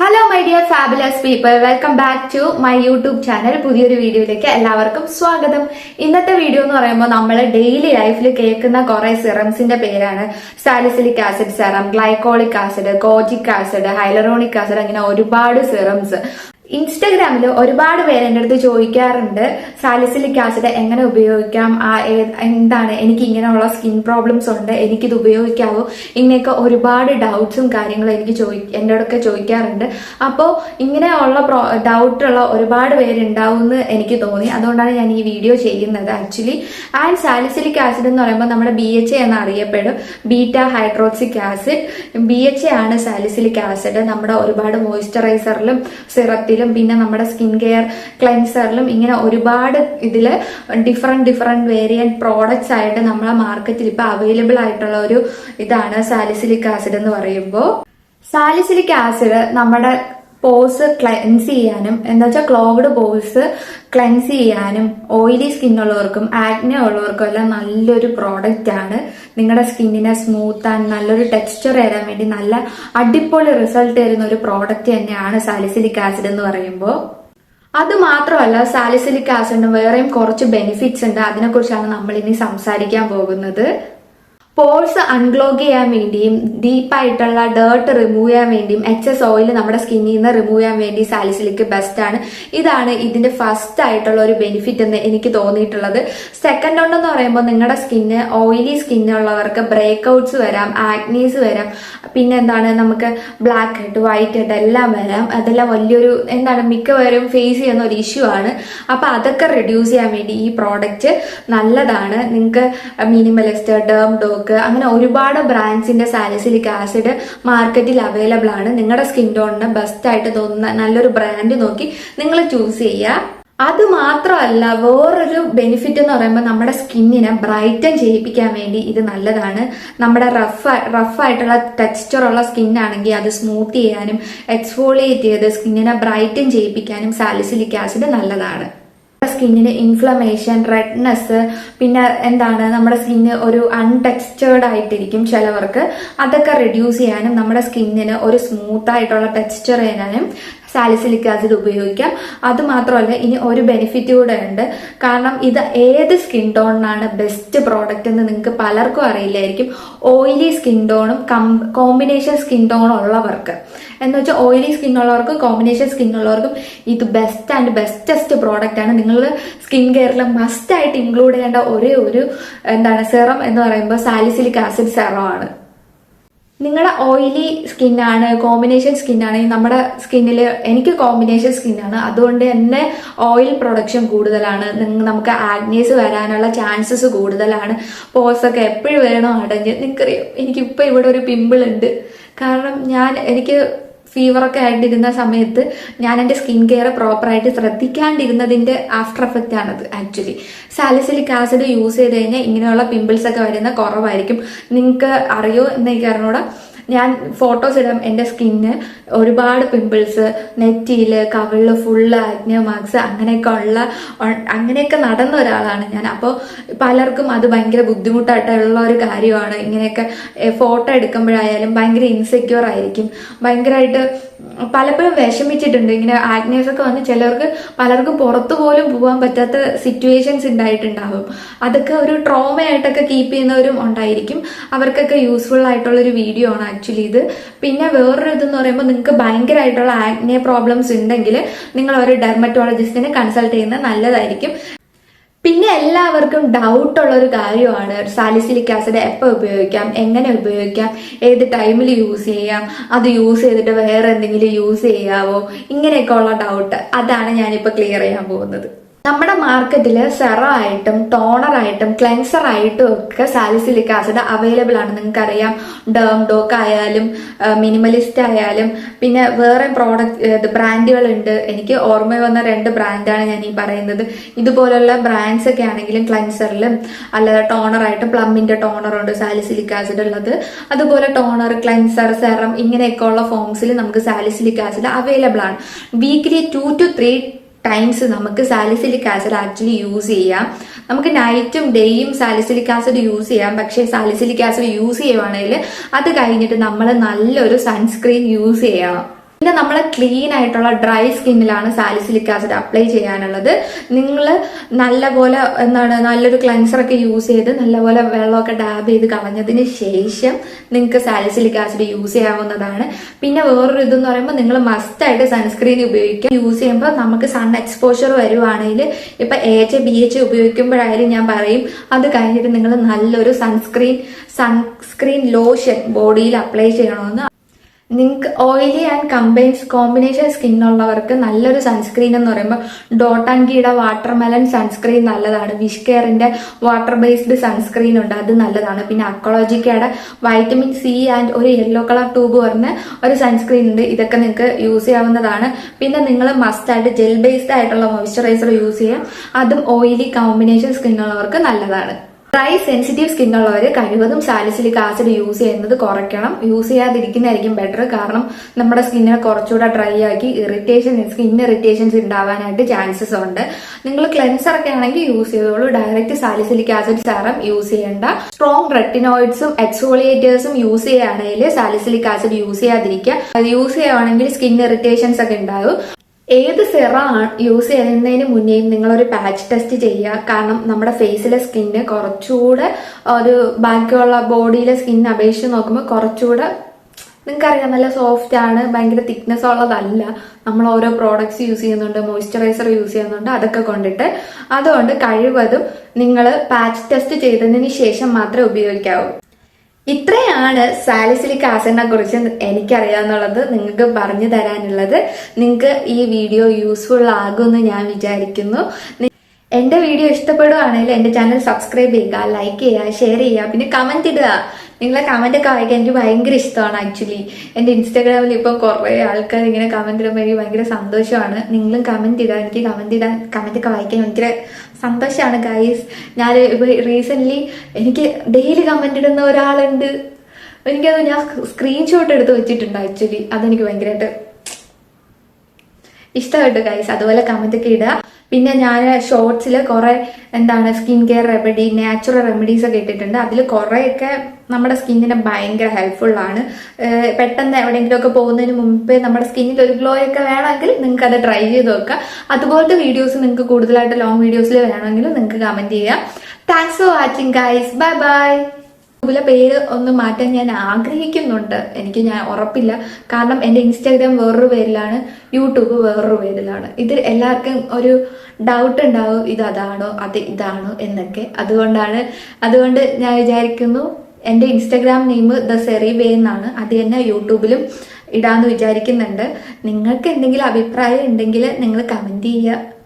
Hello my dear fabulous people, welcome back to my YouTube channel. പുതിയൊരു വീഡിയോയിലേക്ക് എല്ലാവർക്കും സ്വാഗതം. ഇന്നത്തെ വീഡിയോ എന്ന് പറയുമ്പോൾ നമ്മൾ ഡെയിലി ലൈഫിൽ കേൾക്കുന്ന കുറെ സിറംസിന്റെ പേരാണ്. Salicylic acid serum, glycolic acid, കോജിക് acid, hyaluronic acid, അങ്ങനെ ഒരുപാട് സിറംസ്. ഇൻസ്റ്റഗ്രാമിൽ ഒരുപാട് പേര് എൻ്റെ അടുത്ത് ചോദിക്കാറുണ്ട്, സാലിസിലിക് ആസിഡ് എങ്ങനെ ഉപയോഗിക്കാം, എന്താണ്, എനിക്ക് ഇങ്ങനെയുള്ള സ്കിൻ പ്രോബ്ലംസ് ഉണ്ട്, എനിക്കിത് ഉപയോഗിക്കാവോ, ഇങ്ങനെയൊക്കെ ഒരുപാട് ഡൗട്ട്സും കാര്യങ്ങളും എൻ്റെ അടുത്തൊക്കെ ചോദിക്കാറുണ്ട്. അപ്പോൾ ഇങ്ങനെയുള്ള ഡൗട്ടുള്ള ഒരുപാട് പേരുണ്ടാവും എന്ന് എനിക്ക് തോന്നി. അതുകൊണ്ടാണ് ഞാൻ ഈ വീഡിയോ ചെയ്യുന്നത് ആക്ച്വലി. ആൻഡ് സാലിസിലിക് ആസിഡ് എന്ന് പറയുമ്പോൾ നമ്മുടെ BHA എന്ന് അറിയപ്പെടും, ബീറ്റ ഹൈഡ്രോക്സിക് ആസിഡ്. BHA ആണ് സാലിസിലിക് ആസിഡ്. നമ്മുടെ ഒരുപാട് മോയ്സ്ചറൈസറിലും സിറത്തിലും പിന്നെ നമ്മുടെ സ്കിൻ കെയർ ക്ലെൻസറിലും ഇങ്ങനെ ഒരുപാട് ഇതില് ഡിഫറെന്റ് വേരിയന്റ് പ്രോഡക്ട്സ് ആയിട്ട് നമ്മളെ മാർക്കറ്റിൽ ഇപ്പൊ അവൈലബിൾ ആയിട്ടുള്ള ഒരു ഇതാണ് സാലിസിലിക് ആസിഡ് എന്ന് പറയുമ്പോൾ. സാലിസിലിക് ആസിഡ് നമ്മുടെ പോഴ്സ് ക്ലെൻസ് ചെയ്യാനും, എന്താ വെച്ചാൽ ക്ലോഗ്ഡ് പോഴ്സ് ക്ലെൻസ് ചെയ്യാനും, ഓയിലി സ്കിന്നുള്ളവർക്കും ആക്നെ ഉള്ളവർക്കും എല്ലാം നല്ലൊരു പ്രോഡക്റ്റ് ആണ്. നിങ്ങളുടെ സ്കിന്നിനെ സ്മൂത്ത് ആൻഡ് നല്ലൊരു ടെക്സ്ചർ തരാൻ വേണ്ടി നല്ല അടിപൊളി റിസൾട്ട് തരുന്ന ഒരു പ്രോഡക്റ്റ് തന്നെയാണ് സാലിസിലിക് ആസിഡ് എന്ന് പറയുമ്പോൾ. അത് മാത്രമല്ല, സാലിസിലിക് ആസിഡിന് വേറെയും കുറച്ച് ബെനിഫിറ്റ്സ് ഉണ്ട്. അതിനെക്കുറിച്ചാണ് നമ്മൾ ഇനി സംസാരിക്കാൻ പോകുന്നത്. പോഴ്സ് അൺക്ലോഗ് ചെയ്യാൻ വേണ്ടിയും ഡീപ്പായിട്ടുള്ള ഡേർട്ട് റിമൂവ് ചെയ്യാൻ വേണ്ടിയും എക്സസ് ഓയിൽ നമ്മുടെ സ്കിന്നിൽ നിന്ന് റിമൂവ് ചെയ്യാൻ വേണ്ടി സാലിസിലിക് ബെസ്റ്റ് ആണ്. ഇതാണ് ഇതിന്റെ ഫസ്റ്റ് ആയിട്ടുള്ള ഒരു ബെനിഫിറ്റ് എന്ന് എനിക്ക് തോന്നിയിട്ടുള്ളത്. സെക്കൻഡ് എന്ന് പറയുമ്പോൾ നിങ്ങളുടെ സ്കിന്ന് ഓയിലി സ്കിന്നുള്ളവർക്ക് ബ്രേക്ക് ഔട്ട്സ് വരാം, ആക്നീസ് വരാം, പിന്നെ എന്താണ് നമുക്ക് ബ്ലാക്ക് ഹെഡ്, വൈറ്റ് ഹെഡ് എല്ലാം വരാം. അതെല്ലാം വലിയൊരു മിക്കവരും ഫേസ് ചെയ്യുന്ന ഒരു ഇഷ്യൂ ആണ്. അപ്പൊ അതൊക്കെ റെഡ്യൂസ് ചെയ്യാൻ വേണ്ടി ഈ പ്രോഡക്റ്റ് നല്ലതാണ്. നിങ്ങൾക്ക് മിനിമലിസ്റ്റ്, ഡേം ഡോക്ക്, അങ്ങനെ ഒരുപാട് ബ്രാൻഡ്സിന്റെ സാലിസിലിക് ആസിഡ് മാർക്കറ്റിൽ അവൈലബിൾ ആണ്. നിങ്ങളുടെ സ്കിൻ ടോണിന് ബെസ്റ്റ് ആയിട്ട് തോന്നുന്ന നല്ലൊരു ബ്രാൻഡ് നോക്കി നിങ്ങൾ ചൂസ് ചെയ്യുക. അത് മാത്രമല്ല, വേറൊരു ബെനിഫിറ്റ് എന്ന് പറയുമ്പോൾ നമ്മുടെ സ്കിന്നിനെ ബ്രൈറ്റൻ ചെയ്യിപ്പിക്കാൻ വേണ്ടി ഇത് നല്ലതാണ്. നമ്മുടെ റഫായിട്ടുള്ള ടെക്സ്ചറുള്ള സ്കിന്നാണെങ്കിൽ അത് സ്മൂത്ത് ചെയ്യാനും എക്സ്ഫോളിയേറ്റ് ചെയ്ത് സ്കിന്നിനെ ബ്രൈറ്റൻ ചെയ്യിപ്പിക്കാനും സാലിസിലിക് ആസിഡ് നല്ലതാണ്. സ്കിന്നിന് ഇൻഫ്ലമേഷൻ, റെഡ്നെസ്, പിന്നെ നമ്മുടെ സ്കിന്ന് ഒരു അൺടെക്സ്ചേർഡ് ആയിട്ടിരിക്കും ചിലവർക്ക്. അതൊക്കെ റെഡ്യൂസ് ചെയ്യാനും നമ്മുടെ സ്കിന്നിന് ഒരു സ്മൂത്ത് ആയിട്ടുള്ള ടെക്സ്ചർ തരാനും സാലിസിലിക് ആസിഡ് ഉപയോഗിക്കാം. അത് മാത്രമല്ല, ഇനി ഒരു ബെനിഫിറ്റ് കൂടെ ഉണ്ട്. കാരണം ഇത് ഏത് സ്കിൻ ടോണിനാണ് ബെസ്റ്റ് പ്രോഡക്റ്റ് എന്ന് നിങ്ങൾക്ക് പലർക്കും അറിയില്ലായിരിക്കും. ഓയിലി സ്കിൻ ടോണും കോമ്പിനേഷൻ സ്കിൻ ടോണും ഉള്ളവർക്ക്, എന്ന് വെച്ചാൽ ഓയിലി സ്കിൻ ഉള്ളവർക്കും കോമ്പിനേഷൻ സ്കിൻ ഉള്ളവർക്കും ഇത് ബെസ്റ്റ് ആൻഡ് ബെസ്റ്റസ്റ്റ് പ്രോഡക്റ്റ് ആണ്. നിങ്ങൾ സ്കിൻ കെയറിൽ മസ്റ്റ് ആയിട്ട് ഇൻക്ലൂഡ് ചെയ്യേണ്ട ഒരേ ഒരു സെറം എന്ന് പറയുമ്പോൾ സാലിസിലിക് ആസിഡ് സെറം ആണ്. നിങ്ങളുടെ ഓയിലി സ്കിന്നാണ്, കോമ്പിനേഷൻ സ്കിന്നാണെങ്കിൽ നമ്മുടെ സ്കിന്നിൽ, എനിക്ക് കോമ്പിനേഷൻ സ്കിന്നാണ്, അതുകൊണ്ട് തന്നെ ഓയിൽ പ്രൊഡക്ഷൻ കൂടുതലാണ്. നമുക്ക് ആഗ്നീസ് വരാനുള്ള ചാൻസസ് കൂടുതലാണ്. പോഴ്സൊക്കെ എപ്പോഴും വരണോ അടഞ്ഞ്. നിങ്ങൾക്കറിയാം, എനിക്കിപ്പോൾ ഇവിടെ ഒരു പിമ്പിൾ ഉണ്ട്. കാരണം എനിക്ക് ഫീവറൊക്കെ ആയിട്ടിരുന്ന സമയത്ത് ഞാൻ എൻ്റെ സ്കിൻ കെയർ പ്രോപ്പറായിട്ട് ശ്രദ്ധിക്കാണ്ടിരുന്നതിൻ്റെ ആഫ്റ്റർ എഫക്റ്റ് ആണത്. ആക്ച്വലി സാലിസിലിക് ആസിഡ് യൂസ് ചെയ്ത് കഴിഞ്ഞാൽ ഇങ്ങനെയുള്ള പിമ്പിൾസ് ഒക്കെ വരുന്ന കുറവായിരിക്കും. നിങ്ങൾക്ക് അറിയോ എന്ന് എനിക്ക് അറിഞ്ഞൂടാ. ഞാൻ ഫോട്ടോസ് ഇടാം. എൻ്റെ സ്കിന്ന് ഒരുപാട് പിമ്പിൾസ്, നെറ്റിയില്, കവിളില് ഫുള്ള് ആഗ്നോ മാർക്സ്, അങ്ങനെയൊക്കെ നടന്ന ഒരാളാണ് ഞാൻ. അപ്പോൾ പലർക്കും അത് ഭയങ്കര ബുദ്ധിമുട്ടായിട്ടുള്ള ഒരു കാര്യമാണ്. ഇങ്ങനെയൊക്കെ ഫോട്ടോ എടുക്കുമ്പോഴായാലും ഭയങ്കര ഇൻസെക്യൂർ ആയിരിക്കും, ഭയങ്കരമായിട്ട് പലപ്പോഴും വിഷമിച്ചിട്ടുണ്ട്. ഇങ്ങനെ ആഗ്നേസ് ഒക്കെ വന്ന് പലർക്കും പുറത്തു പോലും പോകാൻ പറ്റാത്ത സിറ്റുവേഷൻസ് ഉണ്ടായിട്ടുണ്ടാവും. അതൊക്കെ ഒരു ട്രോമയായിട്ടൊക്കെ കീപ്പ് ചെയ്യുന്നവരും ഉണ്ടായിരിക്കും. അവർക്കൊക്കെ യൂസ്ഫുൾ ആയിട്ടുള്ള ഒരു വീഡിയോ ആണ് ആക്ച്വലി ഇത്. പിന്നെ വേറൊരു ഇതെന്ന് പറയുമ്പോൾ, നിങ്ങൾക്ക് ഭയങ്കരമായിട്ടുള്ള ആഗ്നെ പ്രോബ്ലംസ് ഉണ്ടെങ്കിൽ നിങ്ങൾ ഒരു ഡെർമറ്റോളജിസ്റ്റിനെ കൺസൾട്ട് ചെയ്യുന്നത് നല്ലതായിരിക്കും. പിന്നെ എല്ലാവർക്കും ഡൗട്ടുള്ള ഒരു കാര്യമാണ് സാലിസിലിക് ആസിഡ് എപ്പോൾ ഉപയോഗിക്കാം, എങ്ങനെ ഉപയോഗിക്കാം, ഏത് ടൈമിൽ യൂസ് ചെയ്യാം, അത് യൂസ് ചെയ്തിട്ട് വേറെ എന്തെങ്കിലും യൂസ് ചെയ്യാവോ, ഇങ്ങനെയൊക്കെ ഉള്ള ഡൗട്ട്. അതാണ് ഞാനിപ്പോൾ ക്ലിയർ ചെയ്യാൻ പോകുന്നത്. നമ്മുടെ മാർക്കറ്റിൽ സെറമായിട്ടും ടോണറായിട്ടും ക്ലെൻസറായിട്ടും ഒക്കെ സാലിസിലിക് ആസിഡ് അവൈലബിൾ ആണ്. നിങ്ങൾക്കറിയാം, ഡേം ഡോക്ക് ആയാലും മിനിമലിസ്റ്റ് ആയാലും പിന്നെ വേറെ ബ്രാൻഡുകളുണ്ട്. എനിക്ക് ഓർമ്മ വന്ന 2 ബ്രാൻഡാണ് ഞാൻ ഈ പറയുന്നത്. ഇതുപോലുള്ള ബ്രാൻഡ്സ് ഒക്കെ ആണെങ്കിലും ക്ലെൻസറിലും അല്ലാതെ ടോണറായിട്ടും പ്ലമ്മിന്റെ ടോണറുണ്ട് സാലിസിലിക് ആസിഡ് ഉള്ളത്. അതുപോലെ ടോണർ, ക്ലെൻസർ, സെറം ഇങ്ങനെയൊക്കെ ഉള്ള ഫോംസിൽ നമുക്ക് സാലിസിലിക് ആസിഡ് അവൈലബിൾ ആണ്. വീക്കിലി 2 to 3 ടൈംസ് നമുക്ക് സാലിസിലിക് ആസിഡ് ആക്ച്വലി യൂസ് ചെയ്യാം. നമുക്ക് നൈറ്റും ഡേയും സാലിസിലിക് ആസിഡ് യൂസ് ചെയ്യാം. പക്ഷേ സാലിസിലിക് ആസിഡ് യൂസ് ചെയ്യുവാണെങ്കിൽ അത് കഴിഞ്ഞിട്ട് നമ്മൾ നല്ലൊരു സൺസ്ക്രീൻ യൂസ് ചെയ്യണം. പിന്നെ നമ്മൾ ക്ലീൻ ആയിട്ടുള്ള ഡ്രൈ സ്കിന്നിലാണ് സാലിസിലിക് ആസിഡ് അപ്ലൈ ചെയ്യാനുള്ളത്. നിങ്ങൾ നല്ലപോലെ നല്ലൊരു ക്ലെൻസർ ഒക്കെ യൂസ് ചെയ്ത് നല്ലപോലെ വെള്ളമൊക്കെ ഡാബ് ചെയ്ത് കളഞ്ഞതിന് ശേഷം നിങ്ങൾക്ക് സാലിസിലിക് ആസിഡ് യൂസ് ചെയ്യാവുന്നതാണ്. പിന്നെ വേറൊരു ഇതെന്ന് പറയുമ്പോൾ നിങ്ങൾ മസ്റ്റ് ആയിട്ട് സൺസ്ക്രീൻ ഉപയോഗിക്കുക. യൂസ് ചെയ്യുമ്പോൾ നമുക്ക് സൺ എക്സ്പോഷർ വരുവാണെങ്കിൽ ഇപ്പൊ AHA BHA ഉപയോഗിക്കുമ്പോഴായാലും ഞാൻ പറയും അത് കഴിഞ്ഞിട്ട് നിങ്ങൾ നല്ലൊരു സൺസ്ക്രീൻ ലോഷൻ ബോഡിയിൽ അപ്ലൈ ചെയ്യണമെന്ന്. നിങ്ങൾക്ക് ഓയിലി ആൻഡ് കോമ്പിനേഷൻ സ്കിന്നുള്ളവർക്ക് നല്ലൊരു സൺസ്ക്രീൻ എന്ന് പറയുമ്പോൾ ഡോട്ട് ആൻഡ് ഗീയുടെ വാട്ടർമെലൺ സൺസ്ക്രീൻ നല്ലതാണ്. വിഷ് കെയറിന്റെ വാട്ടർ ബേസ്ഡ് സൺസ്ക്രീൻ ഉണ്ട്, അത് നല്ലതാണ്. പിന്നെ അക്കോളജിക്കയുടെ വൈറ്റമിൻ C ആൻഡ് ഒരു യെല്ലോ കളർ ട്യൂബ് പറഞ്ഞ ഒരു സൺസ്ക്രീൻ ഉണ്ട്, ഇതൊക്കെ നിങ്ങൾക്ക് യൂസ് ചെയ്യാവുന്നതാണ്. പിന്നെ നിങ്ങൾ മസ്റ്റ് ആയിട്ട് ജെൽ ബേസ്ഡ് ആയിട്ടുള്ള മോയ്സ്ചറൈസർ യൂസ് ചെയ്യാം, അതും ഓയിലി കോമ്പിനേഷൻ സ്കിന്നുള്ളവർക്ക് നല്ലതാണ്. ഡ്രൈ സെൻസിറ്റീവ് സ്കിന്നുള്ളവർ കഴിവതും സാലിസിലിക് ആസിഡ് യൂസ് ചെയ്യുന്നത് കുറയ്ക്കണം. യൂസ് ചെയ്യാതിരിക്കുന്നതായിരിക്കും ബെറ്റർ. കാരണം നമ്മുടെ സ്കിന്നിനെ കുറച്ചുകൂടെ ഡ്രൈ ആക്കി സ്കിൻ ഇറിറ്റേഷൻസ് ഉണ്ടാവാനായിട്ട് ചാൻസസ് ഉണ്ട്. നിങ്ങൾ ക്ലെൻസർ ഒക്കെ ആണെങ്കിൽ യൂസ് ചെയ്തോളൂ, direct salicylic acid serum use ചെയ്യേണ്ട. സ്ട്രോങ് റെറ്റിനോയിഡ്സും എക്സ്ഫോളിയേറ്റേഴ്സും യൂസ് ചെയ്യുകയാണെങ്കിൽ സാലിസിലിക് ആസിഡ് യൂസ് ചെയ്യാതിരിക്കുക. അത് യൂസ് ചെയ്യുകയാണെങ്കിൽ സ്കിൻ ഇറിറ്റേഷൻസ് ഒക്കെ ഉണ്ടാവും. ഏത് സെറം യൂസ് ചെയ്യുന്നതിന് മുന്നേയും നിങ്ങളൊരു പാച്ച് ടെസ്റ്റ് ചെയ്യുക. കാരണം നമ്മുടെ ഫേസിലെ സ്കിന്ന് കുറച്ചുകൂടെ ഒരു ബാക്കിയുള്ള ബോഡിയിലെ സ്കിൻ അപേക്ഷിച്ച് നോക്കുമ്പോൾ കുറച്ചുകൂടെ നിങ്ങൾക്കറിയാം നല്ല സോഫ്റ്റ് ആണ്, ഭയങ്കര തിക്നെസ് ഉള്ളതല്ല. നമ്മൾ ഓരോ പ്രോഡക്ട്സ് യൂസ് ചെയ്യുന്നുണ്ട്, മോയ്സ്ചറൈസർ യൂസ് ചെയ്യുന്നുണ്ട്, അതൊക്കെ കൊണ്ടിട്ട്. അതുകൊണ്ട് കഴിവതും നിങ്ങൾ പാച്ച് ടെസ്റ്റ് ചെയ്തതിന് ശേഷം മാത്രമേ ഉപയോഗിക്കാവൂ. ഇത്രയാണ് സാലിസിലിക് ആസിഡിനെ കുറിച്ച് എനിക്കറിയാന്നുള്ളത് നിങ്ങൾക്ക് പറഞ്ഞു തരാനുള്ളത്. നിങ്ങൾക്ക് ഈ വീഡിയോ യൂസ്ഫുൾ ആകുമെന്ന് ഞാൻ വിചാരിക്കുന്നു. എന്റെ വീഡിയോ ഇഷ്ടപ്പെടുകയാണെങ്കിൽ എന്റെ ചാനൽ സബ്സ്ക്രൈബ് ചെയ്യുക, ലൈക്ക് ചെയ്യുക, ഷെയർ ചെയ്യുക, പിന്നെ കമന്റ് ഇടുക. നിങ്ങളെ കമന്റ് ഒക്കെ വായിക്കാൻ എനിക്ക് ഭയങ്കര ഇഷ്ടമാണ്. ആക്ച്വലി എന്റെ ഇൻസ്റ്റാഗ്രാമിൽ ഇപ്പം കുറെ ആൾക്കാർ ഇങ്ങനെ കമന്റ് ഇടുമ്പോൾ എനിക്ക് ഭയങ്കര സന്തോഷമാണ്. നിങ്ങളും കമന്റ് ഇടുക, എനിക്ക് കമന്റ് ഒക്കെ വായിക്കാൻ ഭയങ്കര സന്തോഷമാണ് ഗൈസ്. ഞാൻ ഇപ്പൊ റീസെന്റ് എനിക്ക് ഡെയിലി കമന്റ് ഇടുന്ന ഒരാളുണ്ട്, എനിക്കത് ഞാൻ സ്ക്രീൻഷോട്ട് എടുത്ത് വെച്ചിട്ടുണ്ട്. ആക്ച്വലി അതെനിക്ക് ഭയങ്കരമായിട്ട് ഇഷ്ടപ്പെട്ടു ഗൈസ്. അതുപോലെ കമന്റ് ഒക്കെ ഇടുക. പിന്നെ ഞാൻ ഷോർട്സിൽ കുറെ skin care remedy, natural remedies ഒക്കെ ഇട്ടിട്ടുണ്ട്. അതിൽ കുറെയൊക്കെ നമ്മുടെ സ്കിന്നിന് ഭയങ്കര ഹെൽപ്ഫുൾ ആണ്. പെട്ടെന്ന് എവിടെയെങ്കിലുമൊക്കെ പോകുന്നതിന് മുമ്പേ നമ്മുടെ സ്കിന്നിൽ ഒരു ഗ്ലോ ഒക്കെ വേണമെങ്കിൽ നിങ്ങൾക്ക് അത് ട്രൈ ചെയ്ത് നോക്കാം. അതുപോലത്തെ വീഡിയോസ് നിങ്ങൾക്ക് കൂടുതലായിട്ട് ലോങ് വീഡിയോസിൽ വേണമെങ്കിൽ നിങ്ങൾക്ക് കമന്റ് ചെയ്യാം. Thanks for watching guys, bye bye. യൂട്യൂബിലെ പേര് ഒന്ന് മാറ്റാൻ ഞാൻ ആഗ്രഹിക്കുന്നുണ്ട്. ഞാൻ ഉറപ്പില്ല. കാരണം എൻ്റെ ഇൻസ്റ്റാഗ്രാം വേറൊരു പേരിലാണ്, യൂട്യൂബ് വേറൊരു പേരിലാണ്. ഇത് എല്ലാവർക്കും ഒരു ഡൗട്ട് ഉണ്ടാവും, ഇതാണോ ഇതാണോ എന്നൊക്കെ. അതുകൊണ്ട് ഞാൻ വിചാരിക്കുന്നു എൻ്റെ ഇൻസ്റ്റാഗ്രാം നെയിം ദ സെറിബേ എന്നാണ്. അത് തന്നെ യൂട്യൂബിലും ഇടാന്ന് വിചാരിക്കുന്നുണ്ട്. നിങ്ങൾക്ക് എന്തെങ്കിലും അഭിപ്രായം ഉണ്ടെങ്കിൽ നിങ്ങൾ കമന്റ് ചെയ്യുക.